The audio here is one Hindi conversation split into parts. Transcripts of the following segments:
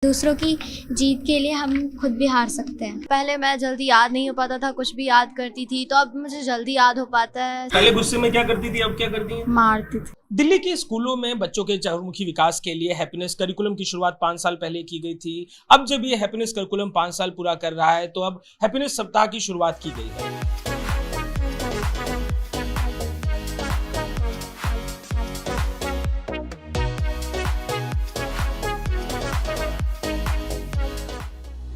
दूसरों की जीत के लिए हम खुद भी हार सकते हैं। पहले मैं जल्दी याद नहीं हो पाता था, कुछ भी याद करती थी, तो अब मुझे जल्दी याद हो पाता है। पहले गुस्से में क्या करती थी, अब क्या करती हैं? मारती थी। दिल्ली के स्कूलों में बच्चों के चहुमुखी विकास के लिए हैप्पीनेस करिकुलम की शुरुआत 5 साल पहले की गई थी। अब जब ये हैप्पीनेस करिकुलम 5 साल पूरा कर रहा है तो अब हैप्पीनेस सप्ताह की शुरुआत की गई है।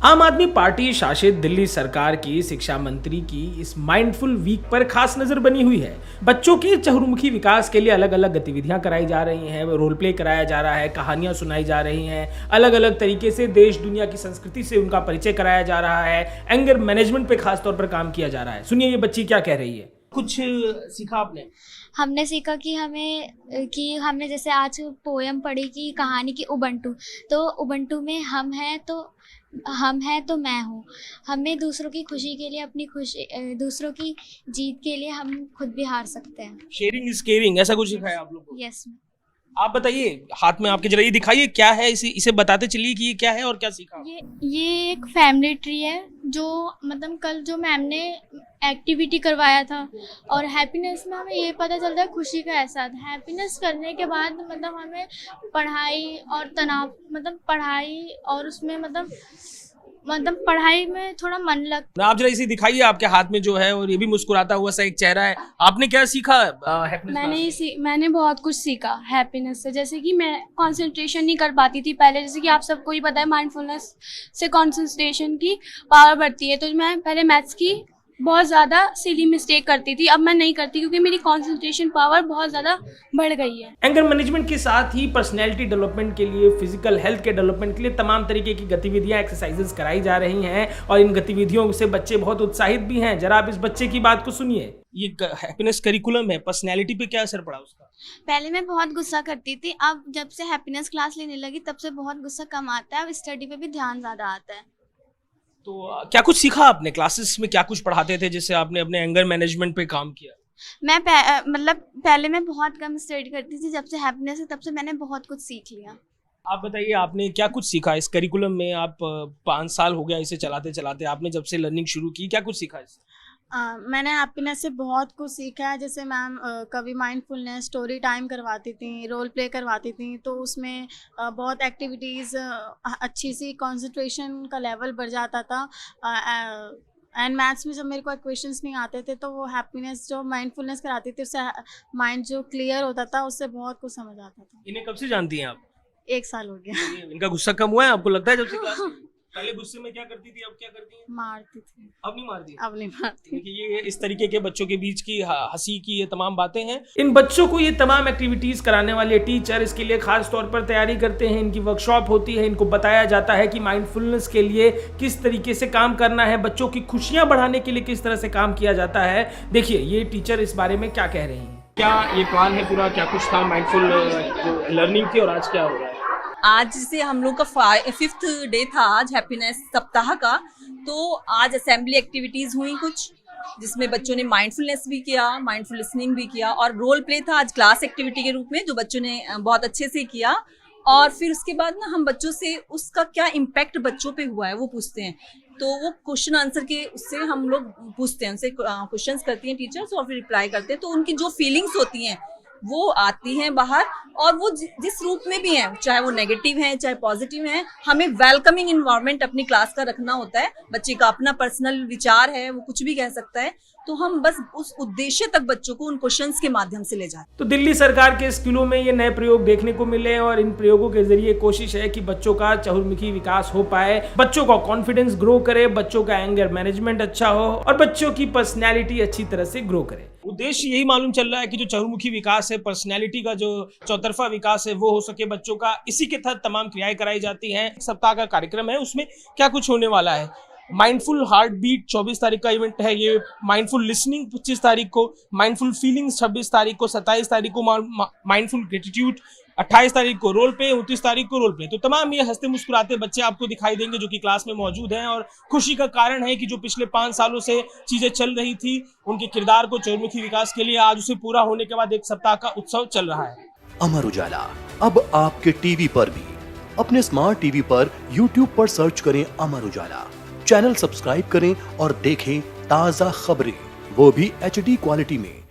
आम आदमी पार्टी शासित दिल्ली सरकार की शिक्षा मंत्री की इस माइंडफुल वीक पर खास नजर बनी हुई है। बच्चों के चहुमुखी विकास के लिए अलग अलग गतिविधियां कराई जा रही हैं, रोल प्ले कराया जा रहा है, कहानियां सुनाई जा रही हैं, अलग अलग तरीके से देश दुनिया की संस्कृति से उनका परिचय कराया जा रहा है, एंगर मैनेजमेंट पे खास तौर पर काम किया जा रहा है। सुनिए ये बच्ची क्या कह रही है। कुछ सीखा आपने? हमने सीखा कि हमने जैसे आज पोयम पढ़ी कि कहानी की उबंटू, तो उबंटू में हम हैं तो मैं हूँ। हमें दूसरों की खुशी के लिए दूसरों की जीत के लिए हम खुद भी हार सकते हैं। शेयरिंग इज केयरिंग, ऐसा कुछ सिखाया आप लोग को? यस। आप बताइए, हाथ में आपके जरा ये दिखाइए क्या है, इसे बताते चलिए कि ये क्या है और क्या सीखा। ये एक फैमिली ट्री है जो मतलब कल जो मैम ने एक्टिविटी करवाया था, और हैप्पीनेस में हमें ये पता चलता है खुशी का एहसास। हैप्पीनेस करने के बाद मतलब हमें पढ़ाई और तनाव पढ़ाई और उसमें पढ़ाई में थोड़ा मन लगता। आप जरा इसे दिखाइए, आपके हाथ में जो है और ये भी मुस्कुराता हुआ सा एक चेहरा है। आपने क्या सीखा हैप्पीनेस? मैंने बहुत कुछ सीखा हैप्पीनेस से। जैसे कि मैं कंसंट्रेशन नहीं कर पाती थी पहले, जैसे कि आप सबको ही पता है माइंडफुलनेस से कंसंट्रेशन की पावर बढ़ती है। तो मैं पहले मैथ्स की बहुत ज़्यादा सिली मिस्टेक करती थी, अब मैं नहीं करती क्योंकि मेरी कंसंट्रेशन पावर बहुत ज़्यादा बढ़ गई है। एंगर मैनेजमेंट के साथ ही पर्सनैलिटी डेवलपमेंट के लिए, फिजिकल हेल्थ के डेवलपमेंट के लिए तमाम तरीके की गतिविधियां, एक्सरसाइजेस कराई जा रही हैं और इन गतिविधियों से बच्चे बहुत उत्साहित भी हैं। जरा आप इस बच्चे की बात को सुनिए। ये हैप्पीनेस करिकुलम है, पर्सनैलिटी पे क्या असर पड़ा उसका? पहले मैं बहुत गुस्सा करती थी, अब जब से हैप्पीनेस क्लास लेने लगी तब से बहुत गुस्सा कम आता है, अब स्टडी पे भी ध्यान ज़्यादा आता है। तो क्या कुछ सीखा आपने? क्लासेस में क्या कुछ पढ़ाते थे जिससे आपने अपने एंगर मैनेजमेंट पे काम किया? मैं पहले मैं बहुत कम स्टडी करती थी, जब से हैप्पीनेस है तब से मैंने बहुत कुछ सीख लिया। आप बताइए, आपने क्या कुछ सीखा इस करिकुलम में? आप 5 साल हो गया इसे चलाते चलाते, आपने जब से लर्निंग शुरू की, क्या कुछ सीखा इससे? मैंने हैप्पीनेस से बहुत कुछ सीखा है। जैसे मैम कभी माइंडफुलनेस स्टोरी टाइम करवाती थी, रोल प्ले करवाती थी, तो उसमें बहुत एक्टिविटीज़ अच्छी सी कंसंट्रेशन का लेवल बढ़ जाता था। एंड मैथ्स में जब मेरे को क्वेश्चंस नहीं आते थे तो वो हैप्पीनेस जो माइंडफुलनेस कराती थी उससे माइंड जो क्लियर होता था, उससे बहुत कुछ समझ आता था। इन्हें कब से जानती हैं आप? 1 साल हो गया। इनका गुस्सा कम हुआ है आपको लगता है जब से क्लास की? पहले गुस्से में क्या करती थी, अब क्या करती हैं? मारती थी। अब नहीं मारती? अब नहीं मारती। देखिए, ये इस तरीके के बच्चों के बीच की हंसी की ये तमाम बातें हैं। इन बच्चों को ये तमाम एक्टिविटीज कराने वाले टीचर इसके लिए खास तौर पर तैयारी करते हैं। इनकी वर्कशॉप होती है, इनको बताया जाता है कि माइंडफुलनेस के लिए किस तरीके से काम करना है, बच्चों की खुशियां बढ़ाने के लिए किस तरह से काम किया जाता है। देखिए ये टीचर इस बारे में क्या कह रही हैं। क्या ये प्लान है पूरा, क्या कुछ था माइंडफुल जो लर्निंग थी और आज क्या हो रहा है? आज से हम लोग का 5th डे था आज हैप्पीनेस सप्ताह का। तो आज असेंबली एक्टिविटीज़ हुई कुछ, जिसमें बच्चों ने माइंडफुलनेस भी किया, माइंडफुल लिसनिंग भी किया, और रोल प्ले था आज क्लास एक्टिविटी के रूप में जो बच्चों ने बहुत अच्छे से किया। और फिर उसके बाद ना हम बच्चों से उसका क्या इम्पैक्ट बच्चों पे हुआ है वो पूछते हैं। तो वो क्वेश्चन आंसर के उससे हम लोग पूछते हैं, उनसे क्वेश्चंस करती हैं टीचर्स और फिर रिप्लाई करते हैं। तो उनकी जो फीलिंग्स होती हैं वो आती हैं बाहर, और वो जिस रूप में भी हैं, चाहे वो नेगेटिव हैं चाहे पॉजिटिव हैं, हमें वेलकमिंग इन्वायरमेंट अपनी क्लास का रखना होता है। बच्चे का अपना पर्सनल विचार है, वो कुछ भी कह सकता है, तो हम बस उस उद्देश्य तक बच्चों को उन क्वेश्चंस के माध्यम से ले जाते हैं। तो दिल्ली सरकार के स्कूलों में ये नए प्रयोग देखने को मिले और इन प्रयोगों के जरिए कोशिश है कि बच्चों का चहुमुखी विकास हो पाए, बच्चों का कॉन्फिडेंस ग्रो करे, बच्चों का एंगर मैनेजमेंट अच्छा हो और बच्चों की पर्सनैलिटी अच्छी तरह से ग्रो करे। उद्देश्य यही मालूम चल रहा है कि जो चहुमुखी विकास है, पर्सनैलिटी का जो चौतरफा विकास है वो हो सके बच्चों का। इसी के तहत तमाम क्रियाएं कराई जाती हैं। सप्ताह का कार्यक्रम है, उसमें क्या कुछ होने वाला है। माइंडफुल हार्ट बीट 24 तारीख का इवेंट है ये, माइंडफुल लिसनिंग 25 तारीख को, माइंडफुल फीलिंग्स 26 तारीख को, 27 तारीख को माइंडफुल ग्रेटिट्यूड, 28 तारीख को रोल प्ले, 29 तारीख को रोल प्ले। तो तमाम ये हंसते मुस्कुराते बच्चे आपको दिखाई देंगे जो कि क्लास में मौजूद हैं। और खुशी का कारण है कि जो पिछले 5 सालों से चीजें चल रही थी उनके किरदार को चहुमुखी विकास के लिए आज उसे पूरा होने के बाद एक सप्ताह का उत्सव चल रहा है। अमर उजाला अब आपके टीवी पर भी अपने स्मार्ट टीवी पर YouTube पर सर्च करें अमर उजाला, चैनल सब्सक्राइब करें और देखें ताज़ा खबरें, वो भी HD क्वालिटी में।